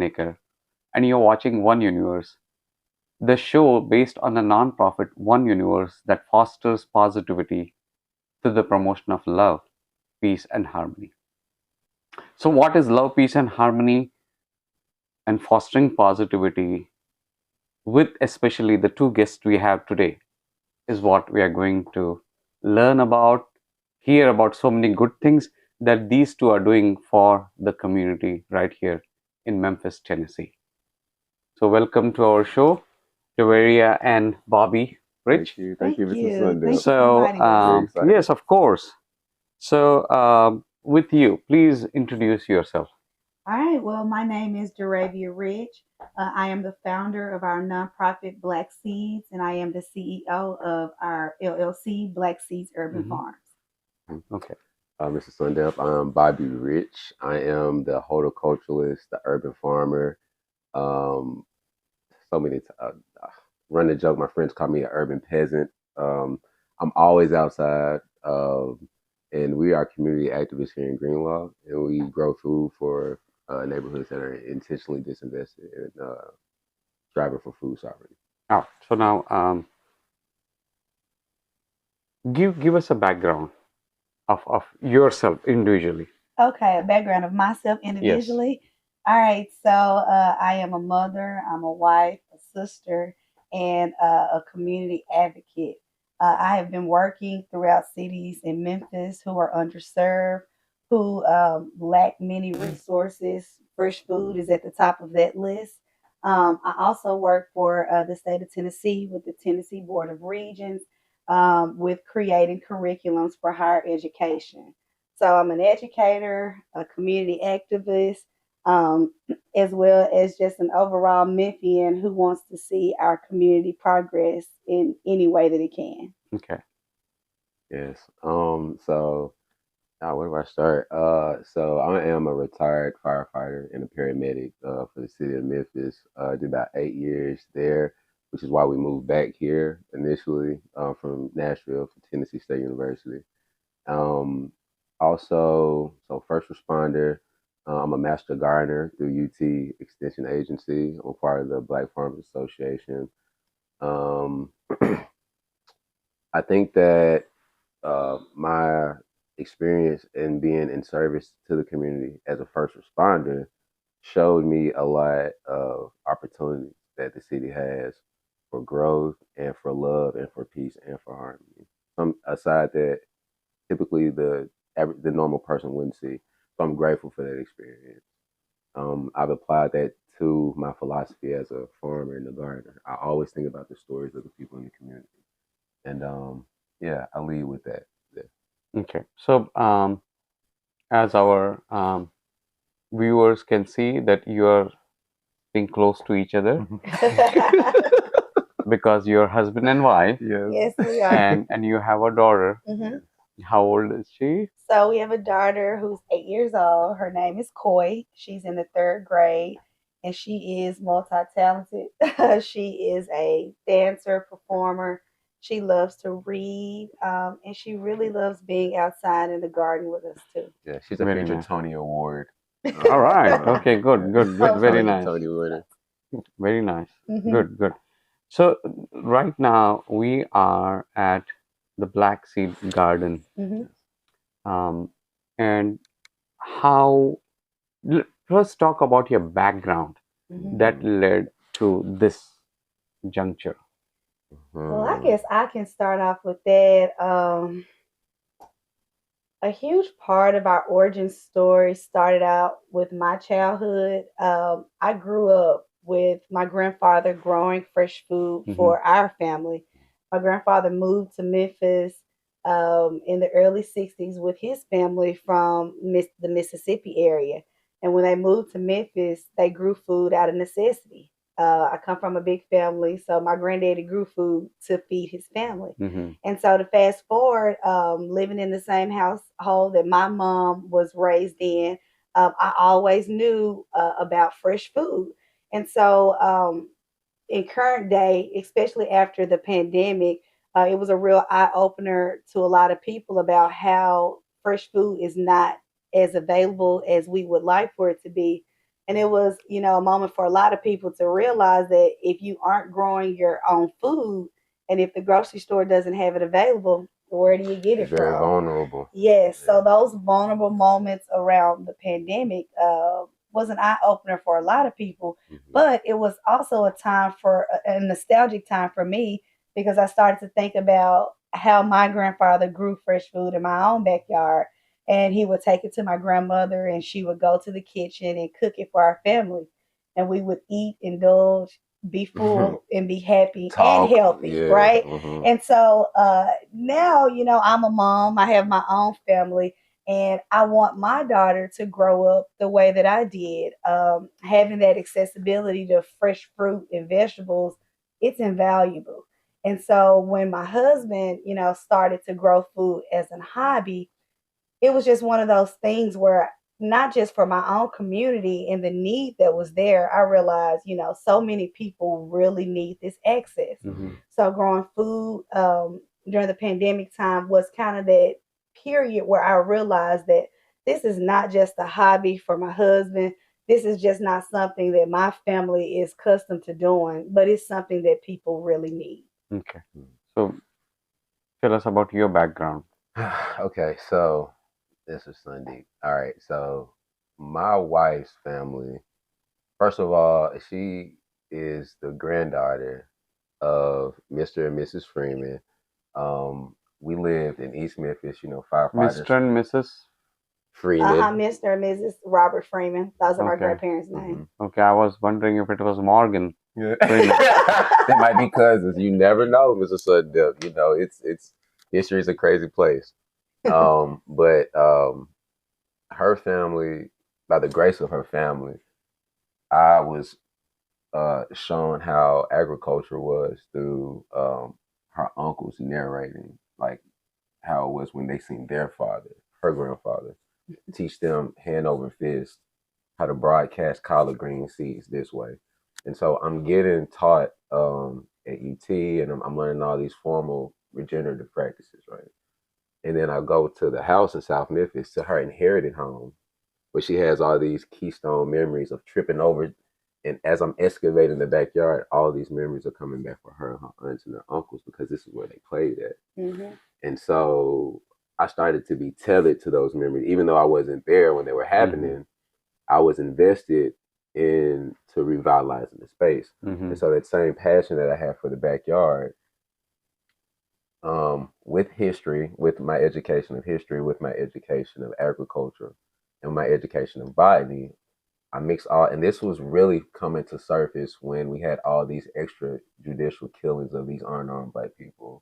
filmmaker and you're watching One Universe, the show based on a nonprofit One Universe that fosters positivity through the promotion of love, peace, and harmony. So, what is love, peace, and harmony and fostering positivity with especially the two guests we have today is what we are going to learn about, hear about so many good things that these two are doing for the community right here in Memphis, Tennessee. So, welcome to our show, Derravia and Bobby Rich. Thank you, Mr. you. Sundell. Thank you. So, inviting us. Very excited. yes, of course. So, with you, please introduce yourself. All right. Well, my name is Derravia Rich. I am the founder of our nonprofit Black Seeds, and I am the CEO of our LLC, Black Seeds Urban Mhm. Farms. Okay. Mr. Sundell, I'm Bobby Rich. I am the horticulturalist, the urban farmer. Um, so many, run the joke, my friends call me an urban peasant. I'm always outside, and we are community activists here in Greenlaw, and we grow food for neighborhoods that are intentionally disinvested and striving for food sovereignty. Oh, so now give us a background of yourself individually. Okay, a background of myself individually. All right, so I am a mother, I'm a wife, a sister, and a community advocate. I have been working throughout cities in Memphis who are underserved, who lack many resources. Fresh food is at the top of that list. I also work for the state of Tennessee with the Tennessee Board of Regents with creating curriculums for higher education. So I'm an educator, a community activist, um, as well as just an overall Memphian who wants to see our community progress in any way that it can. Okay. Yes. So where do I start? So I am a retired firefighter and a paramedic for the city of Memphis. Did about 8 years there, which is why we moved back here initially from Nashville for Tennessee State University. Um, Also, so first responder. I'm a master gardener through UT Extension Agency. I'm part of the Black Farmers Association. Um, I think that my experience in being in service to the community as a first responder showed me a lot of opportunities that the city has for growth and for love and for peace and for harmony. Some aside that typically the normal person wouldn't see. So I'm grateful for that experience. I've applied that to my philosophy as a farmer and a gardener. I always think about the stories of the people in the community, and yeah, I lead with that. Yeah. Okay. So as our viewers can see that you are being close to each other because you're husband and wife, Yes. Yes, we are. and you have a daughter. hmm How old is she? So we have a daughter who's 8 years old. Her name is Koi. She's in the third grade, and she is multi-talented. She is a dancer, performer. She loves to read, and she really loves being outside in the garden with us too. Yeah, she's a Very future nice. Tony Award. All right. Okay. Good. Good. Good. Very Hopefully. nice. Tony winner. Very nice. Mhm. Good. Good. So right now we are at the Black Seed Garden, Mhm. and how. Let's talk about your background Mhm. that led to this juncture. Well, I guess I can start off with that. A huge part of our origin story started out with my childhood. I grew up with my grandfather growing fresh food Mhm. for our family. My grandfather moved to Memphis in the early 60s with his family from the Mississippi area. And when they moved to Memphis, they grew food out of necessity. I come from a big family, so my granddaddy grew food to feed his family. Mm-hmm. And so to fast forward, living in the same household that my mom was raised in, I always knew about fresh food. And so in current day, especially after the pandemic, it was a real eye opener to a lot of people about how fresh food is not as available as we would like for it to be. And it was, a moment for a lot of people to realize that if you aren't growing your own food, and if the grocery store doesn't have it available, where do you get it Very from? vulnerable. Yes. Yeah. So those vulnerable moments around the pandemic was an eye opener for a lot of people, but it was also a time for a nostalgic time for me because I started to think about how my grandfather grew fresh food in my own backyard. And he would take it to my grandmother, and she would go to the kitchen and cook it for our family. And we would eat, indulge, be full, and be happy and Talk. healthy, Yeah. right? And so now, I'm a mom, I have my own family, and I want my daughter to grow up the way that I did, having that accessibility to fresh fruit and vegetables. It's invaluable. And so when my husband, started to grow food as a hobby, it was just one of those things where not just for my own community and the need that was there, I realized, so many people really need this access. So growing food during the pandemic time was kind of that period where I realized that this is not just a hobby for my husband. This is just not something that my family is accustomed to doing, but it's something that people really need. Okay. So tell us about your background. Okay, so this is Sunday. All right, so my wife's family, first of all, she is the granddaughter of Mr. and Mrs. Freeman. We lived in East Memphis, firefighters. Mr. and Mrs. Freeman. Mr. and Mrs. Robert Freeman. Those are my Okay. grandparents' names. Okay, I was wondering if it was Morgan. Yeah. They might be cousins. You never know, Mr. Sudden. It's history is a crazy place. But her family, by the grace of her family, I was shown how agriculture was through her uncles narrating, like how it was when they seen their father, her grandfather, teach them hand over fist how to broadcast collard green seeds this way. And so I'm getting taught at UT, and I'm learning all these formal regenerative practices, right? And then I go to the house in South Memphis, to her inherited home, where she has all these keystone memories of tripping over. And as I'm excavating the backyard, all these memories are coming back for her and her aunts and her uncles because this is where they played at. And so I started to be tethered to those memories, even though I wasn't there when they were happening. I was invested in to revitalizing the space. And so that same passion that I have for the backyard, with history, with my education of history, with my education of agriculture, and my education of botany, I mix all, and this was really coming to surface when we had all these extrajudicial killings of these unarmed Black people,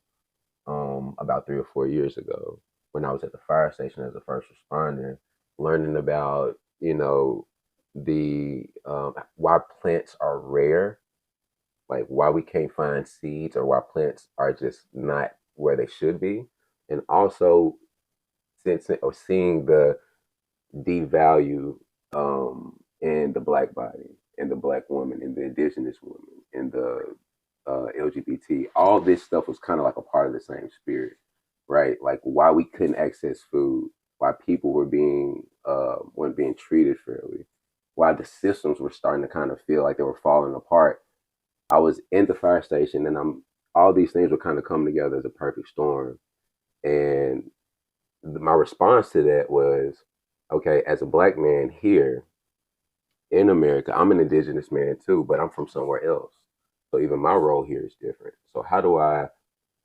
about 3 or 4 years ago, when I was at the fire station as a first responder, learning about, the why plants are rare, like why we can't find seeds or why plants are just not where they should be, and also sensing or seeing the devalue in the Black body, in the Black woman, in the indigenous woman, in the LGBT. All this stuff was kind of like a part of the same spirit, right? Like why we couldn't access food, why people weren't being treated fairly, why the systems were starting to kind of feel like they were falling apart. I was in the fire station, and all these things were kind of coming together as a perfect storm. And my response to that was, okay, as a Black man here in America, I'm an indigenous man too, but I'm from somewhere else. So even my role here is different. So how do I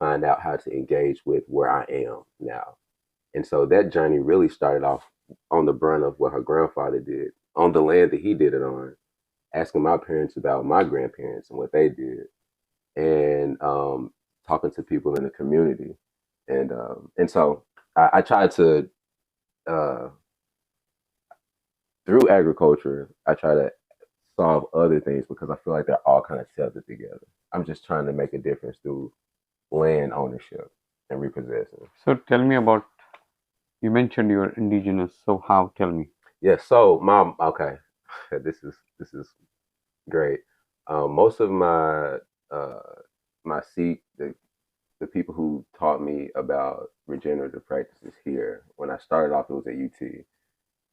find out how to engage with where I am now? And so that journey really started off on the brunt of what her grandfather did on the land that he did it on, asking my parents about my grandparents and what they did, and talking to people in the community. And so I tried to, uh, through agriculture, I try to solve other things because I feel like they're all kind of tethered together. I'm just trying to make a difference through land ownership and repossessing. So tell me about, you mentioned you're indigenous, so how? Tell me. Yeah, so okay, this is great. Most of uh, my seat, the people who taught me about regenerative practices here, when I started off, it was at UT.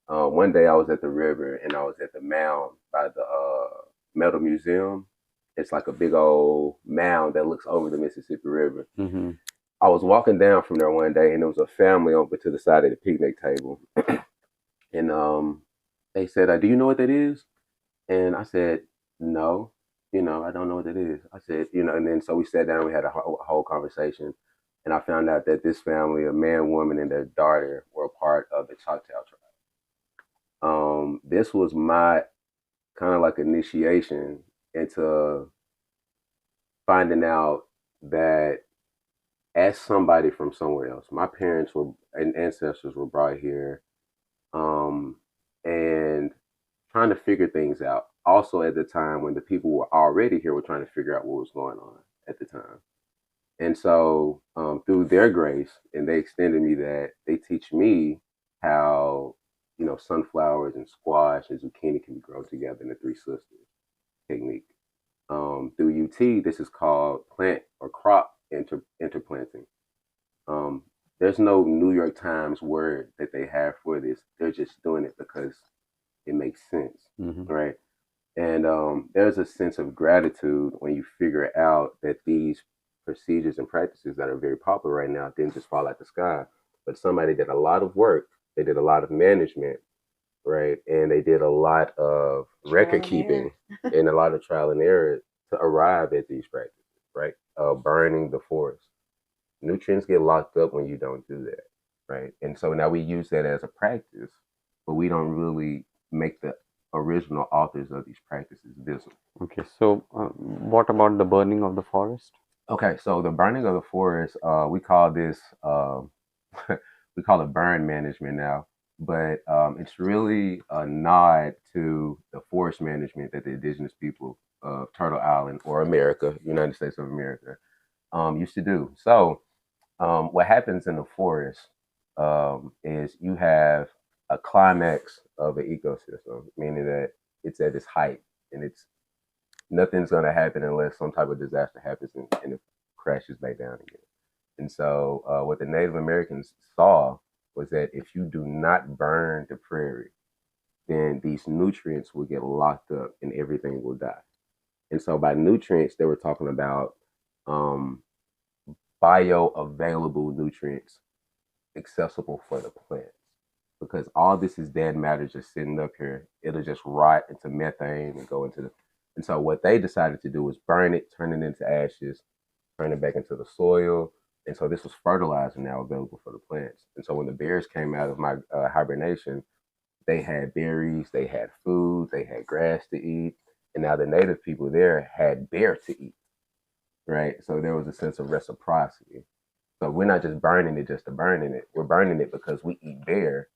One day I was at the river and I was at the mound by the metal museum. It's like a big old mound that looks over the Mississippi River. Mm-hmm. I was walking down from there one day and there was a family over to the side of the picnic table. And they said, "Do you know what that is?" And I said, "No, I don't know what that is." I said, and then so we sat down, we had a whole conversation, and I found out that this family, a man, woman, and their daughter, were a part of the Choctaw tribe. This was my kind of like initiation into finding out that as somebody from somewhere else, my parents were and ancestors were brought here, and trying to figure things out. Also, at the time when the people were already here, were trying to figure out what was going on at the time. And so, through their grace, and they extended me that, they teach me how, sunflowers and squash and zucchini can be grown together in the Three Sisters technique. Through UT, this is called plant or crop interplanting. Um, there's no New York Times word that they have for this. They're just doing it because it makes sense, Mm-hmm. right? And there's a sense of gratitude when you figure out that these procedures and practices that are very popular right now didn't just fall out the sky, but somebody did a lot of work. They did a lot of management, right? And they did a lot of Trial record and error. keeping and a lot of trial and error to arrive at these practices, right? Burning the forest. Nutrients get locked up when you don't do that, right? And so now we use that as a practice, but we don't really make the original authors of these practices visible. Okay, so what about the burning of the forest? Okay, so the burning of the forest, we call this we call it burn management now, but it's really a nod to the forest management that the indigenous people of Turtle Island or America, United States of America, used to do. So what happens in the forest is you have a climax of an ecosystem, meaning that it's at its height and it's nothing's going to happen unless some type of disaster happens and it crashes back down again. And so, what the Native Americans saw was that if you do not burn the prairie, then these nutrients will get locked up and everything will die. And so, by nutrients, they were talking about um, bioavailable nutrients accessible for the plants. Because all this is dead matter just sitting up here. It'll just rot into methane and go into the. And so, what they decided to do was burn it, turn it into ashes, turn it back into the soil. And so this was fertilizer now available for the plants. And so when the bears came out of my hibernation, they had berries, they had food, they had grass to eat. And now the native people there had bear to eat, right? So there was a sense of reciprocity. So we're not just burning it just to burning it. We're burning it because we eat bear.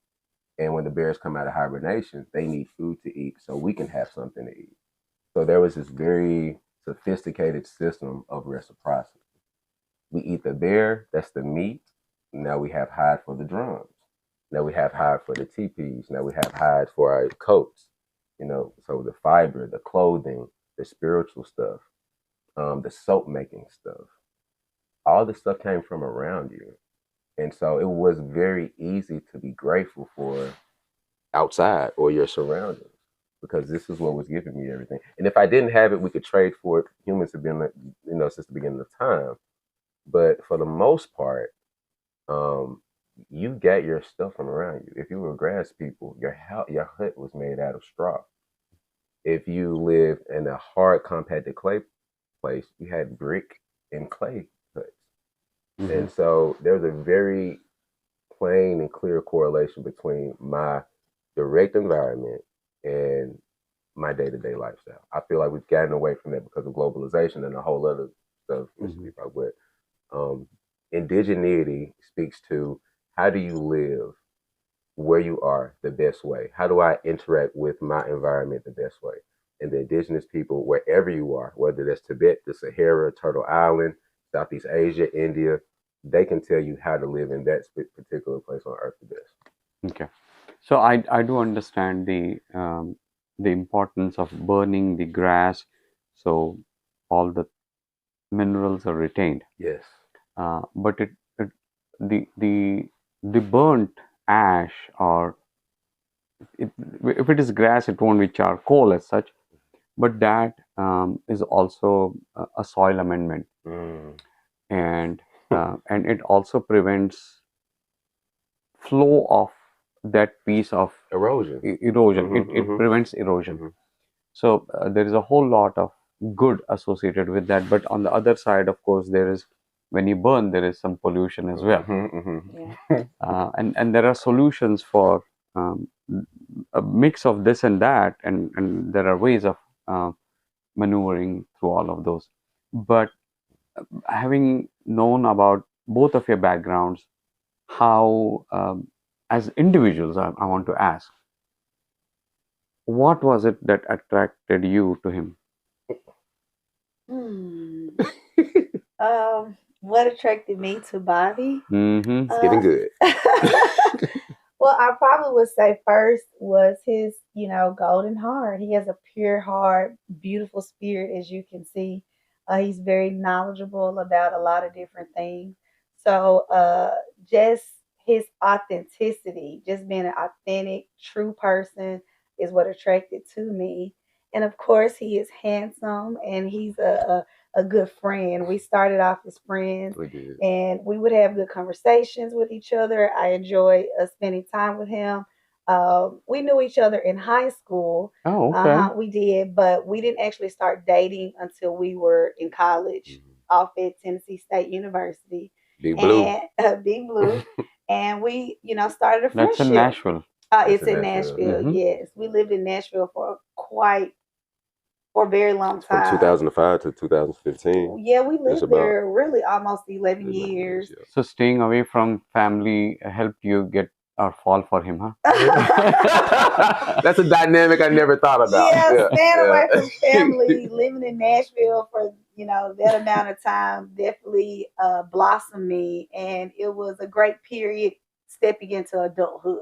And when the bears come out of hibernation, they need food to eat so we can have something to eat. So there was this very sophisticated system of reciprocity. We eat the bear, that's the meat. Now we have hide for the drums. Now we have hide for the teepees. Now we have hide for our coats. So the fiber, the clothing, the spiritual stuff, the soap making stuff. All this stuff came from around you. And so it was very easy to be grateful for outside or your surroundings because this is what was giving me everything. And if I didn't have it, we could trade for it. Humans have been, since the beginning of time. But for the most part, um, you get your stuff from around you. If you were grass people, your hut was made out of straw. If you lived in a hard compacted clay place, you had brick and clay huts. Mm-hmm. And so there's a very plain and clear correlation between my direct environment and my day-to-day lifestyle. I feel like we've gotten away from that because of globalization and a whole other stuff. Mm-hmm. But indigeneity speaks to how do you live where you are the best way? How do I interact with my environment the best way? And the indigenous people, wherever you are, whether that's Tibet, the Sahara, Turtle Island, Southeast Asia, India, they can tell you how to live in that particular place on earth the best. Okay, so I do understand the importance of burning the grass, so all the minerals are retained. Yes. But the burnt ash or it, if it is grass, it won't be charcoal as such, but that is also a soil amendment, and it also prevents flow of that piece of Erosion. erosion. It prevents erosion. So there is a whole lot of good associated with that. But on the other side, of course, there is, when you burn, there is some pollution as well. Yeah. And there are solutions for um, a mix of this and that, and there are ways of maneuvering through all of those. But having known about both of your backgrounds, how, as individuals, I want to ask, what was it that attracted you to him? Hmm. What attracted me to Bobby? Mm-hmm. It's getting good. Well, I probably would say first was his, golden heart. He has a pure heart, beautiful spirit, as you can see. He's very knowledgeable about a lot of different things. So, just his authenticity, just being an authentic, true person, is what attracted to me. And of course, he is handsome and he's a good friend. We started off as friends We did. and we would have good conversations with each other. I enjoy spending time with him. We knew each other in high school. Oh, okay. We did, but we didn't actually start dating until we were in college off at Tennessee State University. Big Blue. And Big Blue. And we, started a That's in friendship. Nashville. It's in in Nashville. Nashville, Mhm. yes. We lived in Nashville for a very long From time. 2005 to 2015. Yeah, we It's lived about there really almost 11 11 years. yeah. So staying away from family helped you get or fall for him, huh? That's a dynamic I never thought about. Yeah, staying away from family, living in Nashville for that amount of time definitely blossomed me, and it was a great period stepping into adulthood.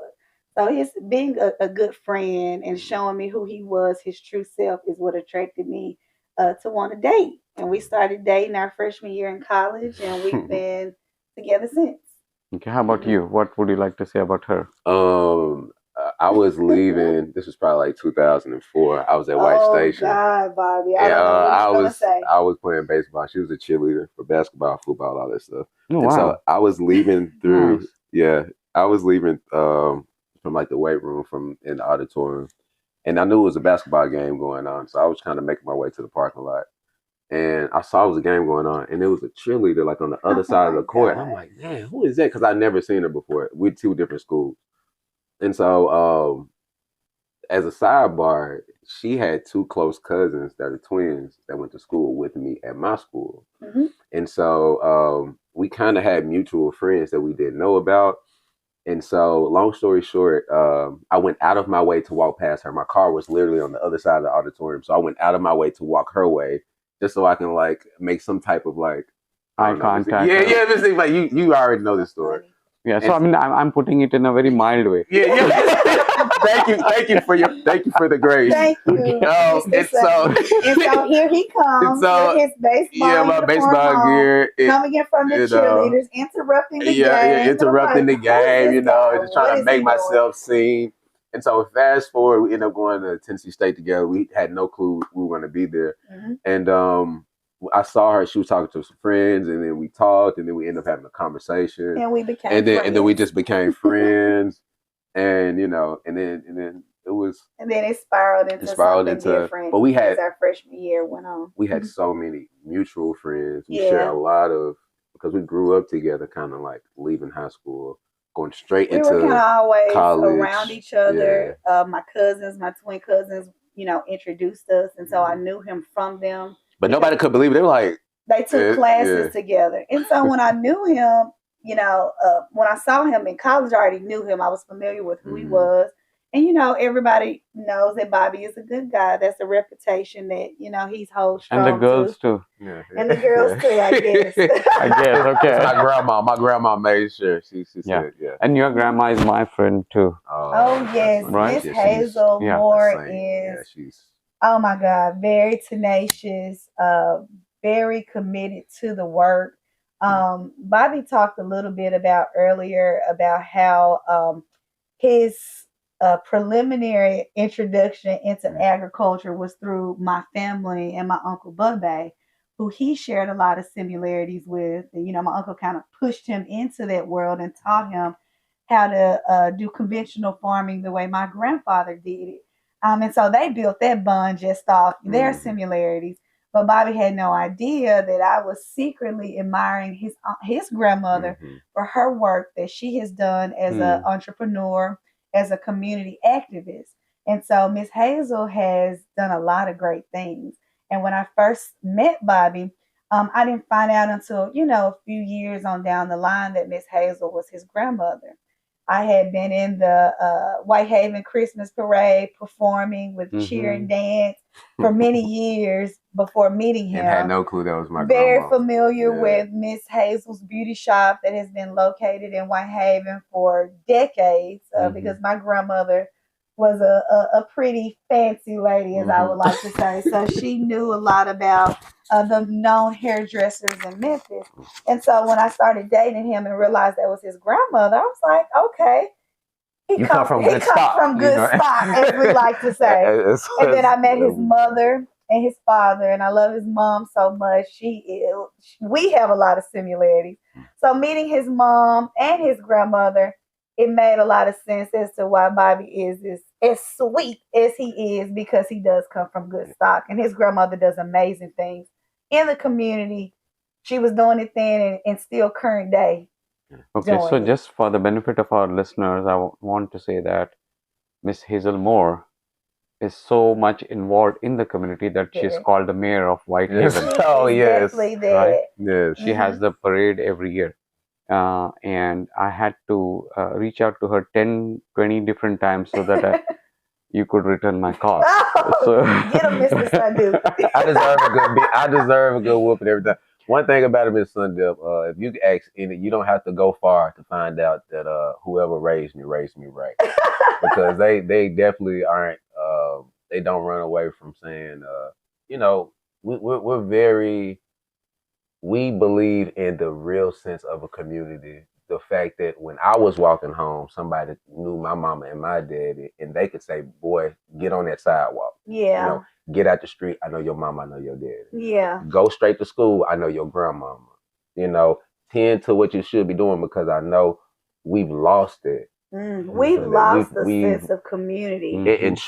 So his being a good friend and showing me who he was, his true self, is what attracted me to want to date. And we started dating our freshman year in college, and we've been together since. Okay, how about you? What would you like to say about her? I was leaving. This was probably like 2004. I was at White Station. Oh God, Bobby! I And don't know what you're gonna say. I was playing baseball. She was a cheerleader for basketball, football, all that stuff. Oh, And so wow. I was leaving through. Nice. Yeah, I was leaving from like the weight room from in the auditorium, and I knew it was a basketball game going on. So I was kind of making my way to the parking lot, and I saw it was a game going on, and there was a cheerleader like on the other side of the court. And I'm like, man, who is that? Because I'd never seen her before. We're two different schools, and so as a sidebar, she had two close cousins that are twins that went to school with me at my school. Mm-hmm. And so we kind of had mutual friends that we didn't know about. And so, long story short, I went out of my way to walk past her. My car was literally on the other side of the auditorium. So I went out of my way to walk her way just so I can like make some type of like Eye contact. Yeah, this thing like you already know this story. Yeah, so I mean, I'm putting it in a very mild way. Yeah. thank you for the grace. Thank you. And so here he comes with his baseball my uniform baseball on, gear, coming in from the cheerleaders, interrupting the game. Yeah, interrupting the game. Just trying What to is make he myself seen. And so fast forward, we ended up going to Tennessee State together. We had no clue we were going to be there. Mm-hmm. And I saw her. She was talking to some friends, and then we talked, and then we ended up having a conversation. And we became friends. And then we just became friends. And and then it was. And then it spiraled into different. But we had as our freshman year went on. We had so many mutual friends. We shared a lot of because we grew up together, kind of like leaving high school, going straight into college. We were kind of always around each other. Yeah. My twin cousins, introduced us, and so I knew him from them. But nobody could believe it. They were like, they took classes together, and so when I knew him, when I saw him in college, I already knew him. I was familiar with who he was. And, everybody knows that Bobby is a good guy. That's a reputation that, he's holds strong. And the girls too. Yeah. And the girls too, I guess. I guess, okay. My grandma made sure. She said, yeah. And your grandma is my friend too. Oh yes. Right? Miss Hazel Moore is, oh my God, very tenacious, very committed to the work. Bobby talked a little bit about earlier about how his preliminary introduction into agriculture was through my family and my uncle Bubba, who he shared a lot of similarities with. And, my uncle kind of pushed him into that world and taught him how to do conventional farming the way my grandfather did it. And so they built that bond just off their similarities. But Bobby had no idea that I was secretly admiring his grandmother for her work that she has done as an entrepreneur, as a community activist. And so Miss Hazel has done a lot of great things. And when I first met Bobby, I didn't find out until, a few years on down the line that Miss Hazel was his grandmother. I had been in the Whitehaven Christmas parade performing with cheer and dance for many years before meeting him. And had no clue that was my Very grandma. familiar with Miss Hazel's beauty shop that has been located in Whitehaven for decades because my grandmother was a pretty fancy lady, as I would like to say. So she knew a lot about the known hairdressers in Memphis. And so when I started dating him and realized that was his grandmother, I was like, okay. He comes from good stock, as we like to say. And then I met his mother and his father, and I love his mom so much. We have a lot of similarities. So meeting his mom and his grandmother, it made a lot of sense as to why Bobby is as sweet as he is, because he does come from good stock. And his grandmother does amazing things in the community. She was doing it then and still current day. Okay, so just for the benefit of our listeners, I want to say that Miss Hazel Moore is so much involved in the community that she is called the mayor of Whitehaven. Oh, yes. Right? Yes. She has the parade every year. And I had to reach out to her 10, 20 different times so that you could return my call. So, get him, Mr. Sundew. I deserve a good whooping every time. One thing about it, Miss Sundip, if you ask you don't have to go far to find out that whoever raised me right, because they definitely aren't. They don't run away from saying, we're very. We believe in the real sense of a community. The fact that when I was walking home, somebody knew my mama and my daddy, and they could say, "Boy, get on that sidewalk. Yeah. Get out the street. I know your mama. I know your daddy. Yeah. Go straight to school. I know your grandmama. Tend to what you should be doing, because I know we've lost it. We've lost the sense of community.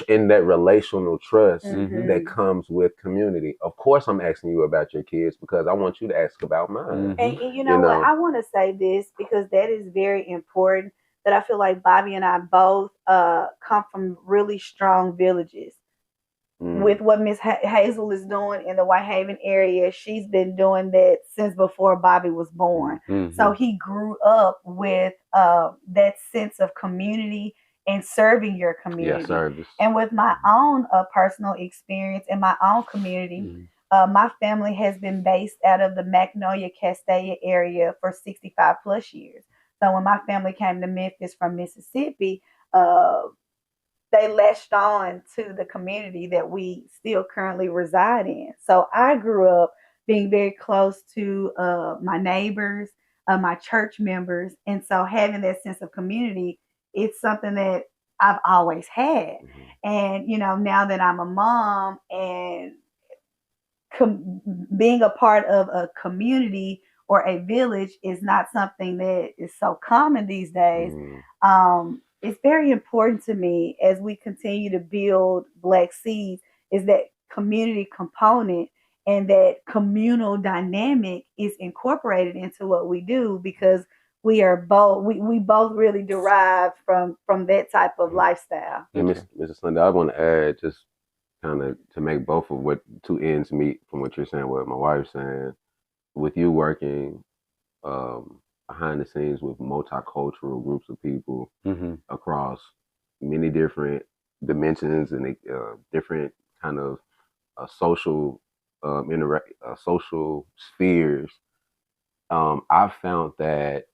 In that relational trust that comes with community. Of course, I'm asking you about your kids because I want you to ask about mine. And you know what? I want to say this because that is very important. That I feel like Bobby and I both come from really strong villages. With what Miss Hazel is doing in the Whitehaven area, she's been doing that since before Bobby was born. So he grew up with that sense of community and serving your community. Yeah, service. And with my own personal experience in my own community, my family has been based out of the Magnolia Castaic area for 65 plus years. So when my family came to Memphis from Mississippi, they latched on to the community that we still currently reside in. So I grew up being very close to my neighbors, my church members. And so having that sense of community, it's something that I've always had. And, now that I'm a mom and being a part of a community or a village is not something that is so common these days. It's very important to me as we continue to build Black Seeds is that community component and that communal dynamic is incorporated into what we do, because we are both we both really derive from that type of lifestyle. And Mrs. Sunday, I want to add just kind of to make both of what two ends meet from what you're saying, what my wife's saying, with you working behind the scenes with multicultural groups of people across many different dimensions and different kind of social social spheres. I've found that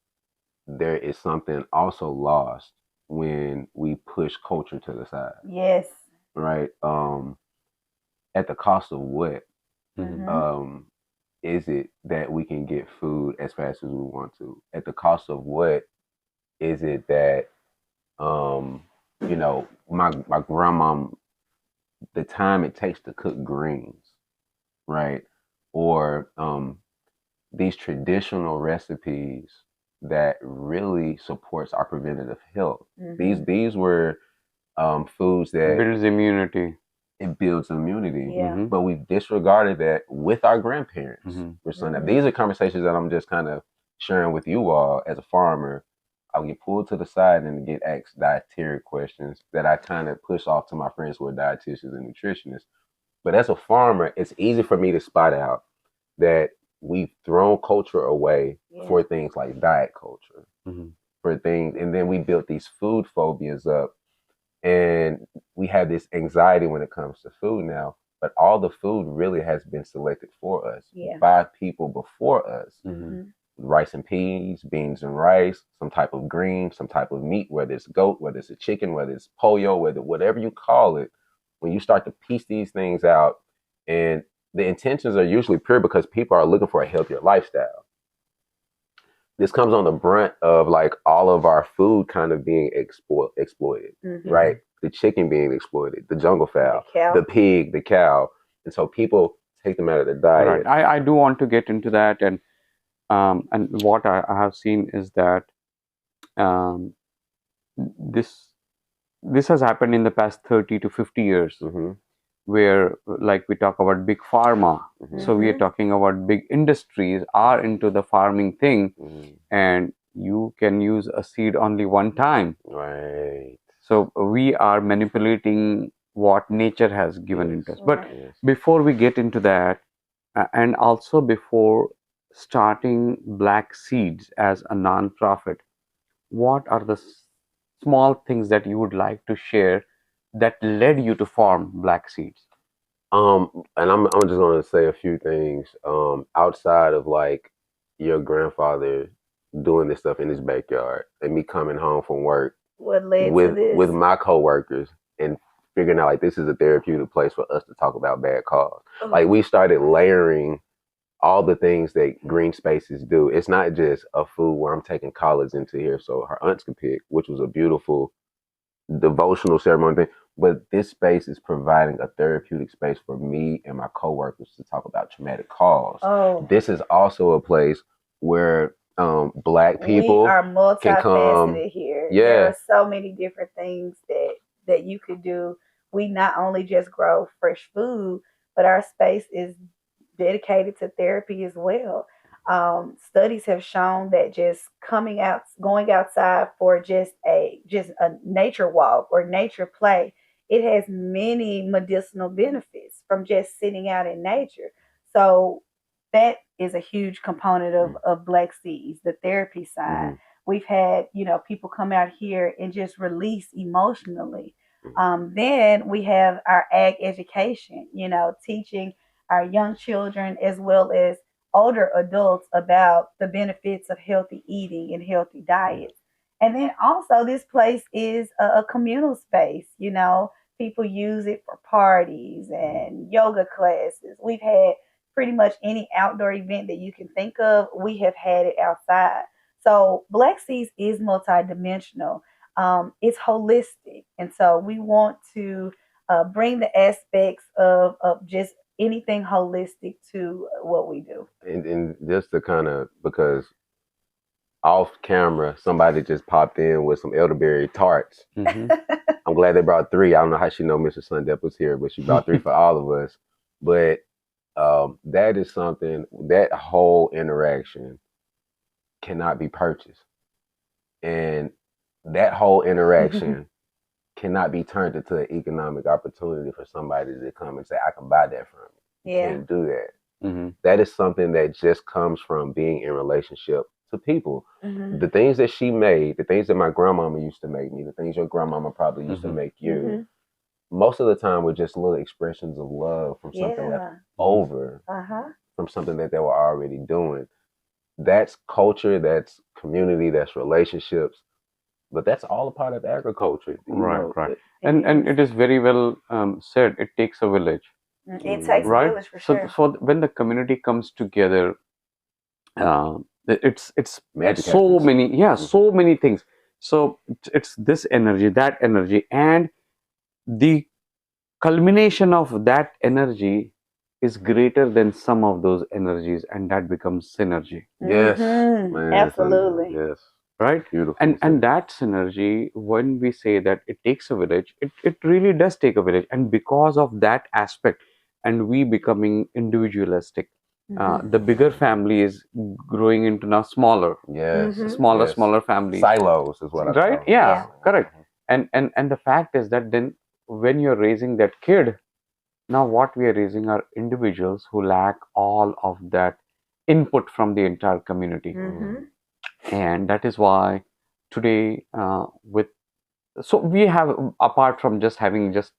there is something also lost when we push culture to the side. Yes. Right. At the cost of what? Is it that we can get food as fast as we want to? At the cost of what is it that you know, my grandma, the time it takes to cook greens, right? Or these traditional recipes that really supports our preventative health. These were foods that Builds immunity. it builds immunity. Yeah. But we've disregarded that with our grandparents. For some, these are conversations that I'm just kind of sharing with you all as a farmer. I'll get pulled to the side and get asked dietary questions that I kind of push off to my friends who are dietitians and nutritionists. But as a farmer, it's easy for me to spot out that we've thrown culture away for things like diet culture, for things, and then we built these food phobias up, and we have this anxiety when it comes to food now. But all the food really has been selected for us by people before us. Rice and peas, beans and rice, some type of green, some type of meat, whether it's goat, whether it's a chicken, whether it's pollo, whatever you call it. When you start to piece these things out, and the intentions are usually pure because people are looking for a healthier lifestyle. This comes on the brunt of like all of our food kind of being exploited, right? The chicken being exploited, the jungle fowl, the pig, the cow. And so people take them out of the diet. Right. I do want to get into that, and what I have seen is that um, this has happened in the past 30 to 50 years, where like we talk about big pharma. So we are talking about big industries are into the farming thing, and you can use a seed only one time. Right. So we are manipulating what nature has given to us. But before we get into that, and also before starting Black Seeds as a non-profit, what are the small things that you would like to share that led you to form Black Seeds? And I'm just going to say a few things. Outside of like your grandfather doing this stuff in his backyard, and me coming home from work What led with to this? with my coworkers and figuring out like this is a therapeutic place for us to talk about bad cause. Like we started layering all the things that green spaces do. It's not just a food where I'm taking collards into here so her aunts can pick, which was a beautiful devotional ceremony thing. But this space is providing a therapeutic space for me and my coworkers to talk about traumatic cause. This is also a place where Black people we are multifaceted can come here. Yeah. There are so many different things that you could do. We not only just grow fresh food, but our space is dedicated to therapy as well. Studies have shown that just going outside for just a nature walk or nature play, it has many medicinal benefits from just sitting out in nature. So that is a huge component of Black Seeds, the therapy side. We've had, people come out here and just release emotionally. Then we have our ag education, teaching our young children as well as older adults about the benefits of healthy eating and healthy diets. And then also, this place is a communal space. People use it for parties and yoga classes. We've had pretty much any outdoor event that you can think of, we have had it outside. So Black Seeds is multidimensional. It's holistic, and so we want to bring the aspects of just anything holistic to what we do. And just to kind of, because off camera, somebody just popped in with some elderberry tarts. I'm glad they brought 3. I don't know how she know Mr. Sundep was here, but she brought 3 for all of us. But that is something, that whole interaction cannot be purchased. And that whole interaction cannot be turned into an economic opportunity for somebody to come and say, I can buy that from you. You can't do that. That is something that just comes from being in relationship to people. The things that she made, the things that my grandmama used to make me, the things your grandmama probably used to make you, most of the time were just little expressions of love from something left over, from something that they were already doing. That's culture, that's community, that's relationships. But that's all a part of agriculture. Right. And it is very well said. It takes a village. It takes a village for sure. So when the community comes together, it's Magic so happens. many, so many things. So it's this energy, that energy, and the culmination of that energy is greater than some of those energies, and that becomes synergy. Yes, Mhm. man. Absolutely. Yes. Right. Beautiful. And that synergy, when we say that it takes a village, it really does take a village. And because of that aspect, and we becoming individualistic, the bigger family is growing into now smaller, Yes. smaller, Yes. smaller families. Silos is what I Right? call Yeah, Yeah. correct. And the fact is that then when you're raising that kid, now what we are raising are individuals who lack all of that input from the entire community. Mhm. And that is why today, with so we have, apart from just having just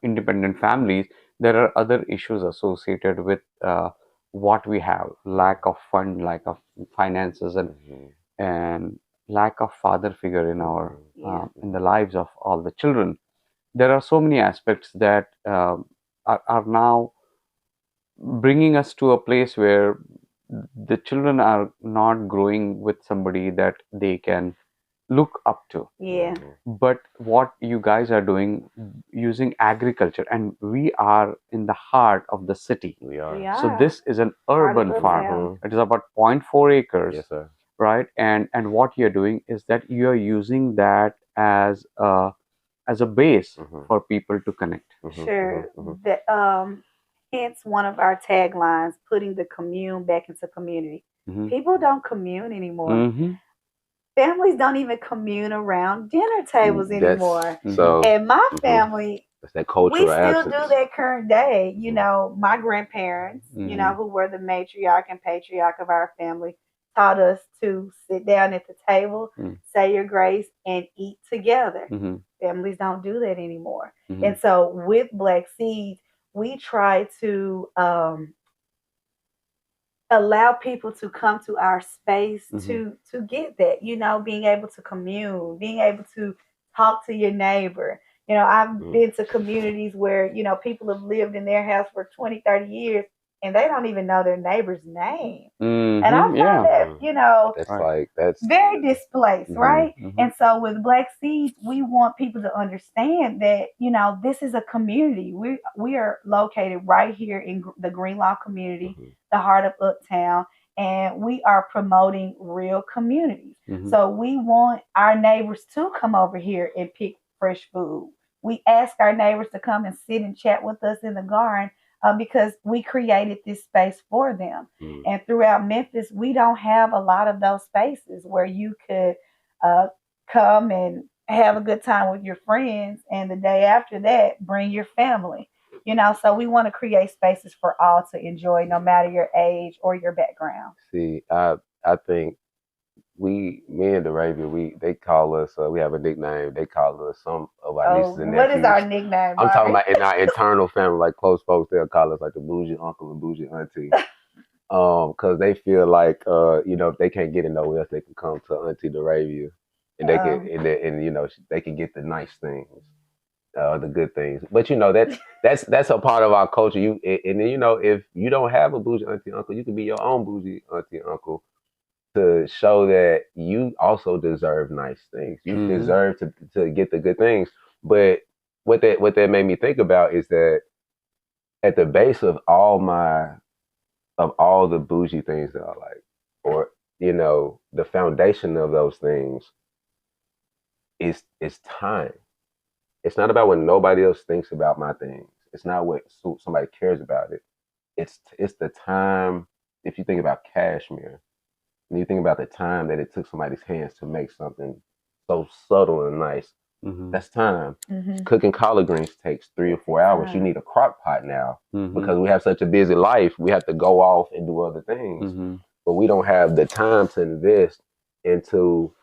independent families, there are other issues associated with what we have: lack of fund, lack of finances, and lack of father figure in our Yeah. in the lives of all the children. There are so many aspects that are now bringing us to a place where the children are not growing with somebody that they can look up to. Yeah. But what you guys are doing, using agriculture, and we are in the heart of the city. We are. We So are. this is an Part of urban the farm. town. It is about 0.4 acres, Yes, sir. right? And what you're doing is that you're using that as a base for people to connect. Sure. That hence one of our taglines, putting the commune back into community. Mhm. People don't commune anymore. Mhm. Families don't even commune around dinner tables anymore. So And my family, that's that we cultural still absence. do that current day. You know, my grandparents, you know, who were the matriarch and patriarch of our family, taught us to sit down at the table, say your grace, and eat together. Families don't do that anymore. And so with Black Seeds, we try to allow people to come to our space to get that, you know, being able to commune, being able to talk to your neighbor. You know, I've been to communities where, you know, people have lived in their house for 20, 30 years and they don't even know their neighbor's name. And I find that, you know, That's like that's very displaced, right? And so with Black Seeds, we want people to understand that, you know, this is a community. We are located right here in the Greenlaw community, the heart of Uptown, and we are promoting real communities. So we want our neighbors to come over here and pick fresh food. We ask our neighbors to come and sit and chat with us in the garden because we created this space for them. And throughout Memphis, we don't have a lot of those spaces where you could come and have a good time with your friends, and the day after that, bring your family. You know, so we want to create spaces for all to enjoy, no matter your age or your background. See, I think me and Derravia, they call us. We have a nickname. They call us some of our nieces and nephews. What is our nickname? I'm talking about in our internal family, like close folks. They'll call us like the bougie uncle and bougie auntie, because they feel like, you know, if they can't get it nowhere else, they can come to Auntie Derravia, and they can, and you know, they can get the nice things. The good things, but you know that's a part of our culture. And then, you know, if you don't have a bougie auntie uncle, you can be your own bougie auntie uncle to show that you also deserve nice things. You deserve to get the good things. But what that made me think about is that at the base of all the bougie things that I like, or you know, the foundation of those things is time. It's not about what nobody else thinks about my things. It's not what somebody cares about it. It's the time. If you think about cashmere, and you think about the time that it took somebody's hands to make something so subtle and nice, that's time. Cooking collard greens takes 3 or 4 hours. You need a crock pot now because we have such a busy life. We have to go off and do other things, but we don't have the time to invest into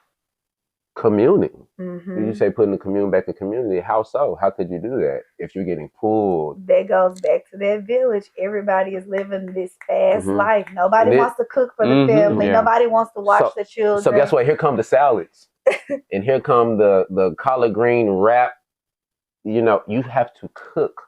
communing. You say putting the commune back in community. How so? How could you do that if you're getting pulled? That goes back to that village. Everybody is living this fast life. Nobody wants to cook for the family. Nobody wants to watch the children. So guess what? Here come the salads, and here come the collard green wrap. You know, you have to cook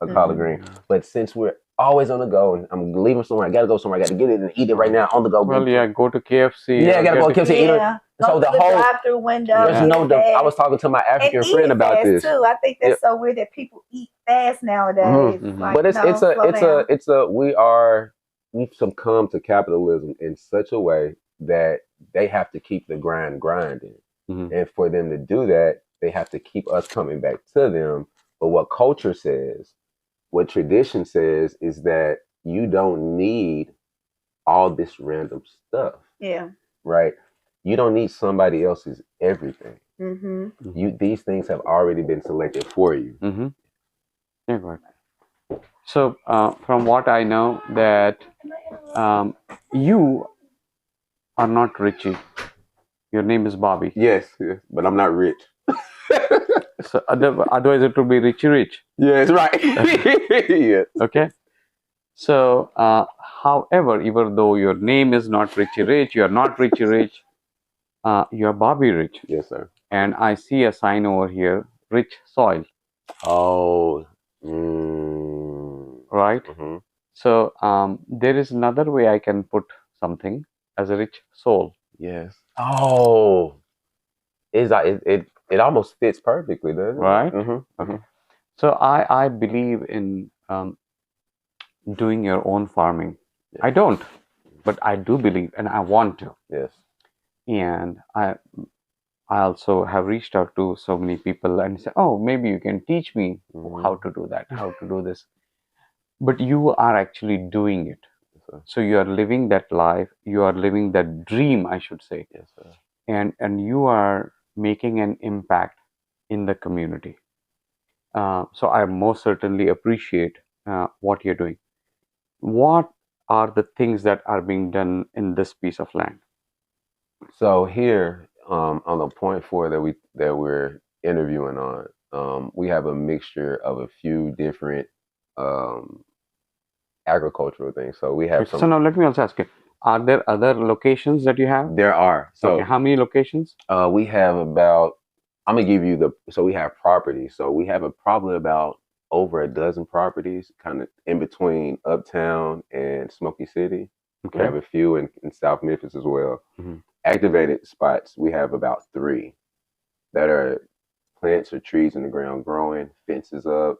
a collard green. But since we're always on the go, and I'm leaving somewhere, I gotta go somewhere, I gotta get it and eat it right now on the go. Well, yeah, go to KFC. Yeah, I gotta go to KFC. go the through the whole drive-through window. there's Yeah. no. Get I fast. was talking to my And African friend eating about fast this. too. I think Yeah. that's so weird that people eat fast nowadays. Mhm. Like, But it's no, slow down. we've succumbed to capitalism in such a way that they have to keep the grind grinding. Mhm. And for them to do that, they have to keep us coming back to them. But what culture says, what tradition says is that you don't need all this random stuff, Yeah. right? You don't need somebody else's everything. Mm-hmm. These things have already been selected for you. Mm-hmm. Yeah, right. So, from what I know, that you are not Richie. Your name is Bobby. Yes, but I'm not rich. So, otherwise, it would be Richie Rich. Yes, right. Yes. Okay. So, however, even though your name is not Richie Rich, you are not Richie Rich. You're Bobby Rich. Yes, sir. And I see a sign over here, Rich Soil. Oh. Right. Mm-hmm. So, there is another way I can put something as a rich soul. Yes. Oh. It almost fits perfectly, doesn't it? Right. Mm-hmm. Okay. So I believe in doing your own farming. Yes. I don't, but I do believe, and I want to. Yes. And I also have reached out to so many people and said, oh, maybe you can teach me Mhm. how to do that, how to do this. But you are actually doing it. Yes, sir. So you are living that life. You are living that dream, I should say. Yes, sir. And you are making an impact in the community. So I most certainly appreciate what you're doing. What are the things that are being done in this piece of land? So here, on the point four that we're interviewing on, we have a mixture of a few different um, agricultural things. So we have So now let me also ask you, are there other locations that you have? There are. So Okay, how many locations? we have about. I'm gonna give you the. So we have properties. So we have probably about over a dozen properties, kind of in between Uptown and Smoky City. We have Okay. a few in South Memphis as well. Mhm. Activated spots, we have about 3 that are plants or trees in the ground growing, fences up.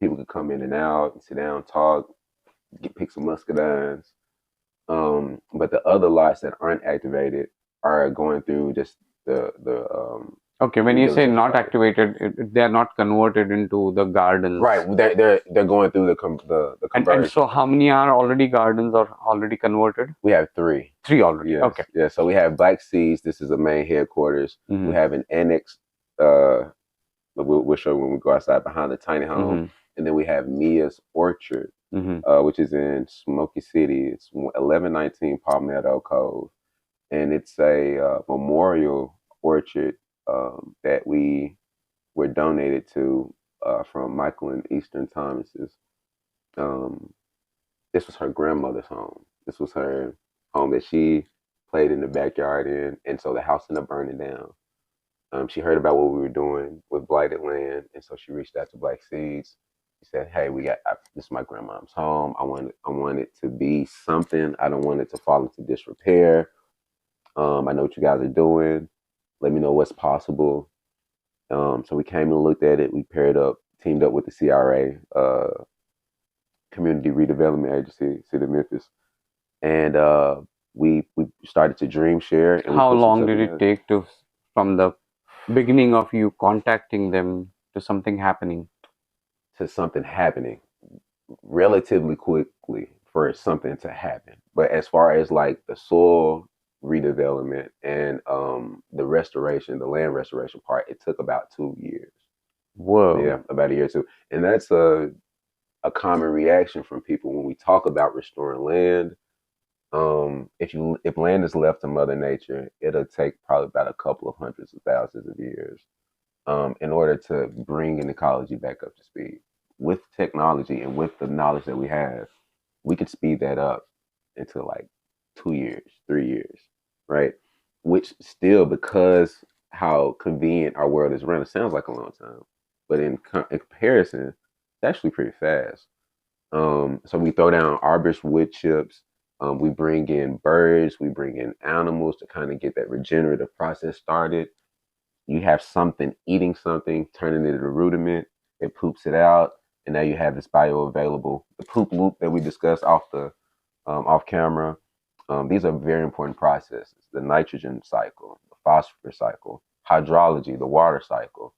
People could come in and out, and sit down, talk, pick some muscadines. But the other lots that aren't activated are going through just the Okay, when due you say diligence not process. activated, they are not converted into the gardens. Right, they're going through the And conversion. so how many are already gardens or already converted? We have 3. 3 already. Yes. Okay. Yeah. So we have Black Seeds. This is the main headquarters. Mhm. We have an annex. We'll show when we go outside behind the tiny home, Mhm. and then we have Mia's Orchard, Mhm. which is in Smoky City. It's 1119 Palmetto Cove, and it's a memorial orchard that we were donated to from Michael and Eastern Thomas's. Um, this was her grandmother's home. This was her home that she played in the backyard in, and so the house ended up burning down. She heard about what we were doing with blighted land, and so she reached out to Black Seeds. She said, "Hey, this is my grandma's home. I want it to be something. I don't want it to fall into disrepair. I know what you guys are doing. Let me know what's possible." So we came and looked at it. We teamed up with the CRA, Community Redevelopment Agency, City of Memphis, and we started to dream share. And How long did it take from the beginning of you contacting them to something happening? To something happening relatively quickly for something to happen. But as far as like the soil redevelopment and the restoration, the land restoration part, it took about 2 years. Whoa. Yeah, about a year or two. And that's a common reaction from people when we talk about restoring land. If land is left to Mother Nature, it'll take probably about a couple of hundreds of thousands of years in order to bring an ecology back up to speed. With technology and with the knowledge that we have, we could speed that up into like 2 years, 3 years, right? Which still, because how convenient our world is run, it sounds like a long time, but in comparison, it's actually pretty fast. So we throw down arborist wood chips. We bring in birds, we bring in animals to kind of get that regenerative process started. You have something eating something, turning it into a rudiment, it poops it out, and now you have this bioavailable, the poop loop that we discussed off camera. These are very important processes: the nitrogen cycle, the phosphorus cycle, hydrology, the water cycle.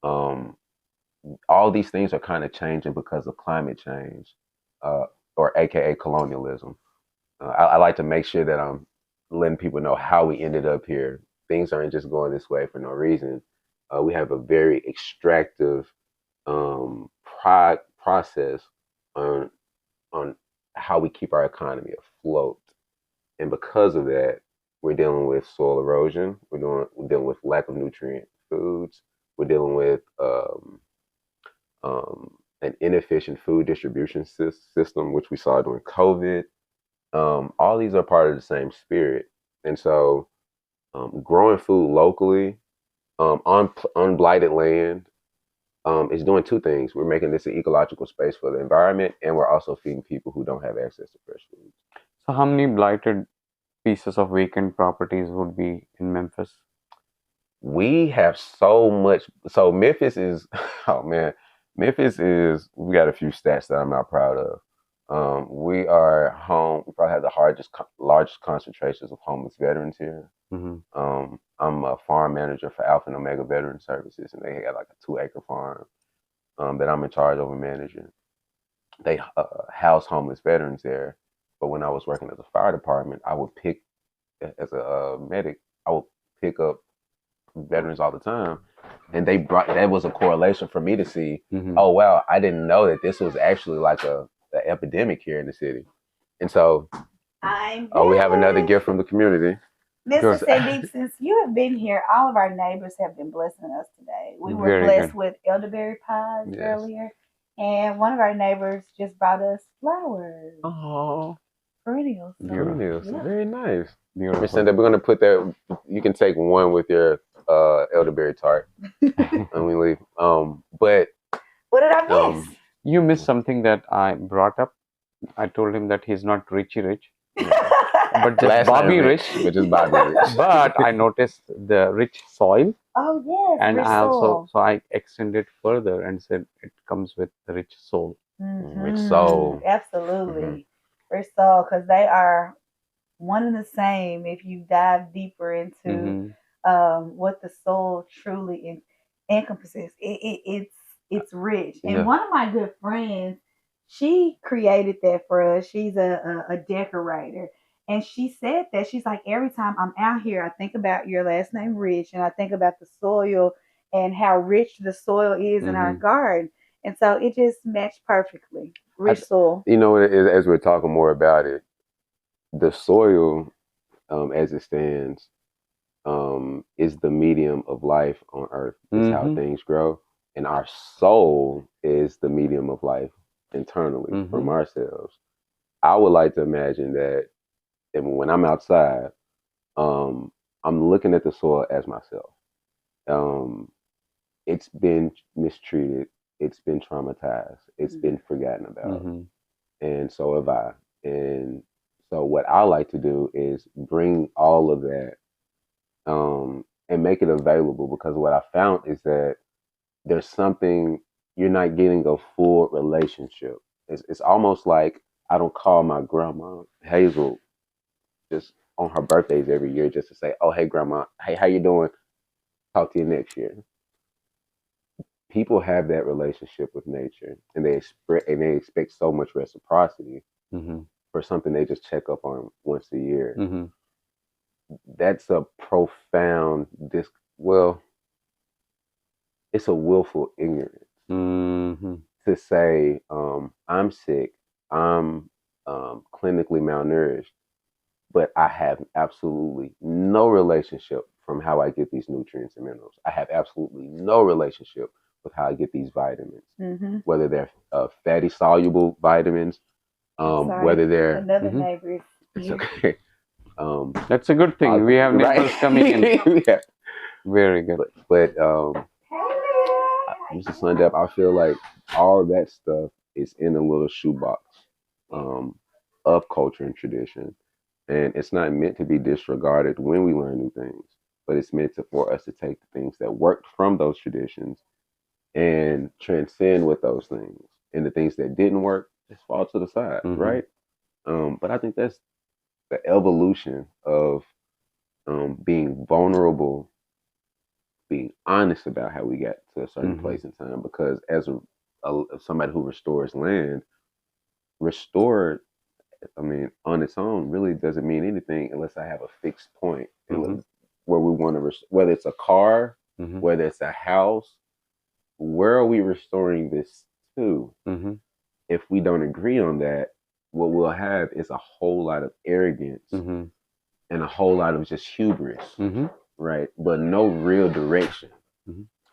Um, all these things are kind of changing because of climate change, uh, or AKA colonialism. I like to make sure that I'm letting people know how we ended up here. Things aren't just going this way for no reason. We have a very extractive process on on how we keep our economy afloat, and because of that, we're dealing with soil erosion. We're dealing with lack of nutrient foods. We're dealing with an inefficient food distribution system, which we saw during COVID. All these are part of the same spirit. And so, growing food locally on blighted land is doing two things. We're making this an ecological space for the environment, and we're also feeding people who don't have access to fresh food. So, how many blighted pieces of vacant properties would be in Memphis? We have so much. So Memphis is, oh man, Memphis is. We got a few stats that I'm not proud of. We are home. We probably have the largest concentrations of homeless veterans here. I'm a farm manager for Alpha and Omega Veteran Services, and they got like a 2-acre farm that I'm in charge of managing. They house homeless veterans there. But when I was working at the fire department, I would pick as a medic. I would pick up veterans all the time, and that was a correlation for me to see. Oh wow, I didn't know that this was actually like a epidemic here in the city. And so we have another gift from the community. Mr. Sandeep, since you have been here, all of our neighbors have been blessing us today. We were blessed with elderberry pies earlier, and one of our neighbors just brought us flowers. Oh, perennials. Perennials, Yeah. very nice. Miss Cindy, we're gonna put that. You can take one with your elderberry tart when we leave. But what did I miss? You missed something that I brought up. I told him that he's not Richie Rich, but just Bobby Rich. Which is Bobby Rich. But I noticed the rich soil. Oh yes, and rich I also soul. so I extended further and said it comes with the rich soul. Rich soul. Absolutely, rich soul, because they are one and the same. If you dive deeper into what the soul truly encompasses, it's rich. And one of my good friends, she created that for us. She's a decorator. And she said that she's like, every time I'm out here, I think about your last name, Rich, and I think about the soil and how rich the soil is in our garden. And so it just matched perfectly. Rich soil. You know, as we're talking more about it, the soil, as it stands, is the medium of life on earth. It's how things grow. And our soul is the medium of life internally from ourselves. I would like to imagine that when I'm outside, I'm looking at the soil as myself. It's been mistreated. It's been traumatized. It's been forgotten about. And so have I. And so what I like to do is bring all of that and make it available, because what I found is that there's something, you're not getting a full relationship. It's almost like I don't call my grandma Hazel just on her birthdays every year just to say, oh, hey, grandma, hey, how you doing? Talk to you next year. People have that relationship with nature, and they expect so much reciprocity for something they just check up on once a year. That's a profound it's a willful ignorance to say, I'm sick, I'm clinically malnourished, but I have absolutely no relationship from how I get these nutrients and minerals. I have absolutely no relationship with how I get these vitamins, whether they're fatty soluble vitamins, whether they're another neighbor. It's okay. That's a good thing. We have neighbors coming in. Yeah. Very good. But Mr. Sundep, I feel like all that stuff is in a little shoebox. of culture and tradition. And it's not meant to be disregarded when we learn new things, but it's meant for us to take the things that worked from those traditions and transcend with those things. And the things that didn't work just fall to the side, right? But I think that's the evolution of being vulnerable, being honest about how we got to a certain place in time. Because as somebody who restores land, restored, I mean, on its own really doesn't mean anything unless I have a fixed point where we want to, whether it's a car, whether it's a house, where are we restoring this to? If we don't agree on that, what we'll have is a whole lot of arrogance and a whole lot of just hubris, right? But no real direction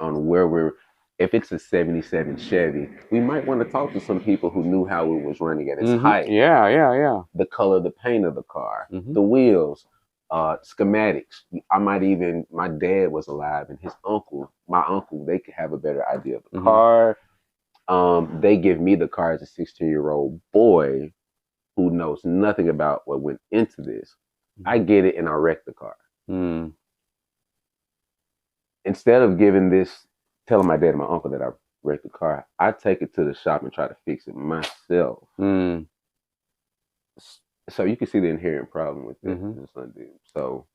on where we're. If it's a 77 Chevy, we might want to talk to some people who knew how it was running at its height. Yeah. The color, the paint of the car, the wheels, schematics. I might even, my dad was alive and my uncle, they could have a better idea of the car. They give me the car as a 16-year-old boy who knows nothing about what went into this. I get it and I wreck the car. Instead of telling my dad and my uncle that I wrecked the car, I take it to the shop and try to fix it myself. So you can see the inherent problem with this. So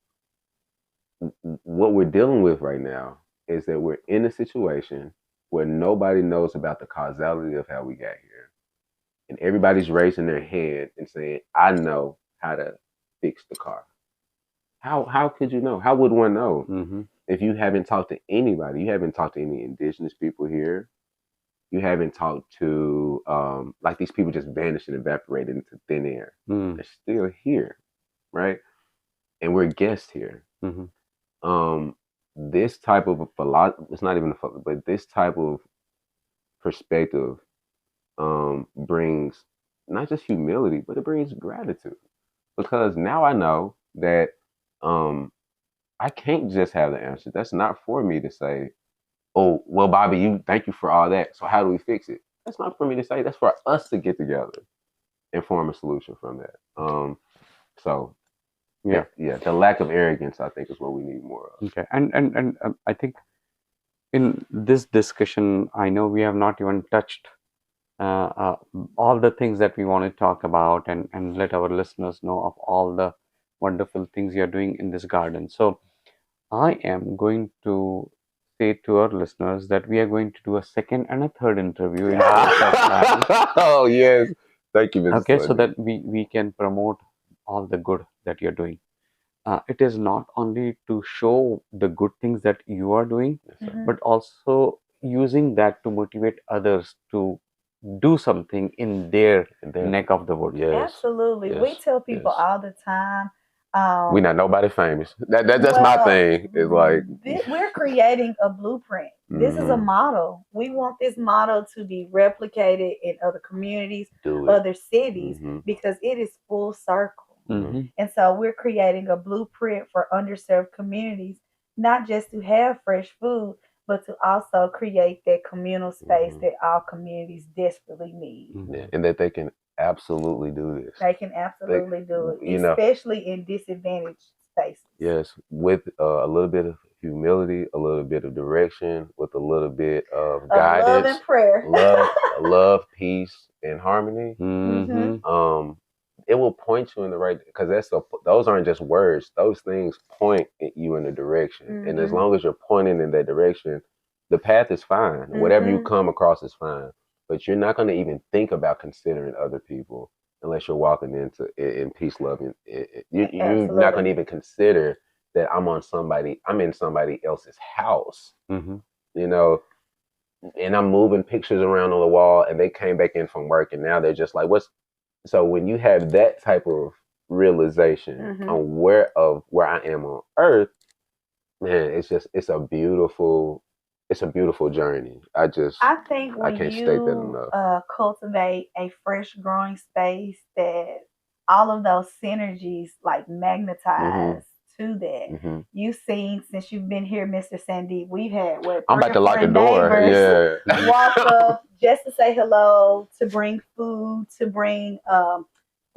what we're dealing with right now is that we're in a situation where nobody knows about the causality of how we got here. And everybody's raising their hand and saying, I know how to fix the car. How could you know? How would one know? If you haven't talked to anybody, you haven't talked to any indigenous people here. You haven't talked to, like these people just vanished and evaporated into thin air. They're still here, right? And we're guests here. This type of philosophy, it's not even a philosophy, but this type of perspective brings not just humility, but it brings gratitude. Because now I know that I can't just have the answer. That's not for me to say, oh, well, Bobby, thank you for all that. So how do we fix it? That's not for me to say. That's for us to get together and form a solution from that. So the lack of arrogance, I think, is what we need more of. Okay, and I think in this discussion, I know we have not even touched all the things that we want to talk about and let our listeners know of all the wonderful things you're doing in this garden. So I am going to say to our listeners that we are going to do a second and a third interview in Oh yes, thank you, Mr. Okay, so that we can promote all the good that you're doing. It is not only to show the good things that you are doing, but also using that to motivate others to do something in their neck of the woods. Absolutely. We tell people all the time, we're not nobody famous. That's my thing. It's like we're creating a blueprint. This is a model. We want this model to be replicated in other communities, other cities, because it is full circle. And so we're creating a blueprint for underserved communities, not just to have fresh food, but to also create that communal space that all communities desperately need. And that they can absolutely do this. They can absolutely do it, especially in disadvantaged spaces. Yes, with a little bit of humility, a little bit of direction, with a little bit of guidance, love and prayer, love, peace, and harmony. It will point you in the right, because those aren't just words. Those things point you in the direction, and as long as you're pointing in that direction, the path is fine. Whatever you come across is fine. But you're not going to even think about considering other people unless you're walking in peace, love, and you're not going to even consider that I'm in somebody else's house, and I'm moving pictures around on the wall, and they came back in from work, and now they're just like, what's. So when you have that type of realization on where I am on earth, man, it's a beautiful journey. I think when can't you state that enough. Cultivate a fresh growing space, that all of those synergies like magnetize to that. You've seen, since you've been here, Mr. Sandeep, we've had I'm about to lock the door. Walk up just to say hello, to bring food, to bring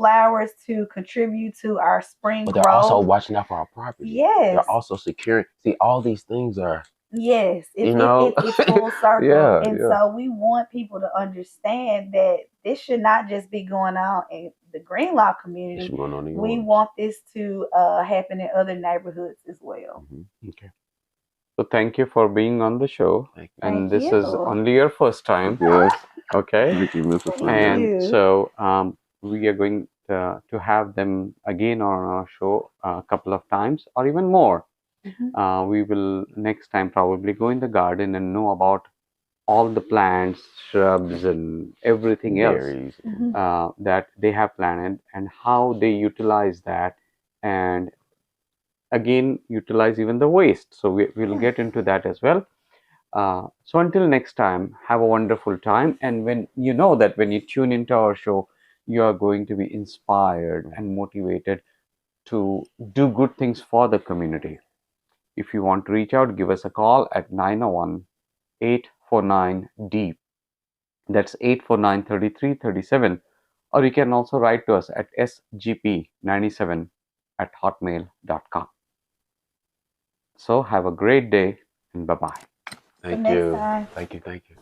flowers to contribute to our spring But they're also growth. watching out for our property. Yes. They're also securing. See, all these things are. Yes, You know? it's full circle. Yeah, And yeah. so we want people to understand that this should not just be going on in the Greenlaw community. It's going on in We yours. want this to happen in other neighborhoods as well. Okay. So thank you for being on the show. Thank And Thank this you. is only your first time. Yes. Okay. Thank you, Mr. Thank Fleming. And you. so we are going to have them again on our show a couple of times or even more. We will next time probably go in the garden and know about all the plants, shrubs, and everything else Berries. that they have planted and how they utilize that, and again utilize even the waste. So we'll get into that as well. So until next time, have a wonderful time. And when you know that when you tune into our show, you are going to be inspired and motivated to do good things for the community. If you want to reach out, give us a call at 901-849-DEEP. That's 849-3337. Or you can also write to us at sgp97@hotmail.com. So have a great day and bye-bye. Thank next you. time. Thank you. Thank you.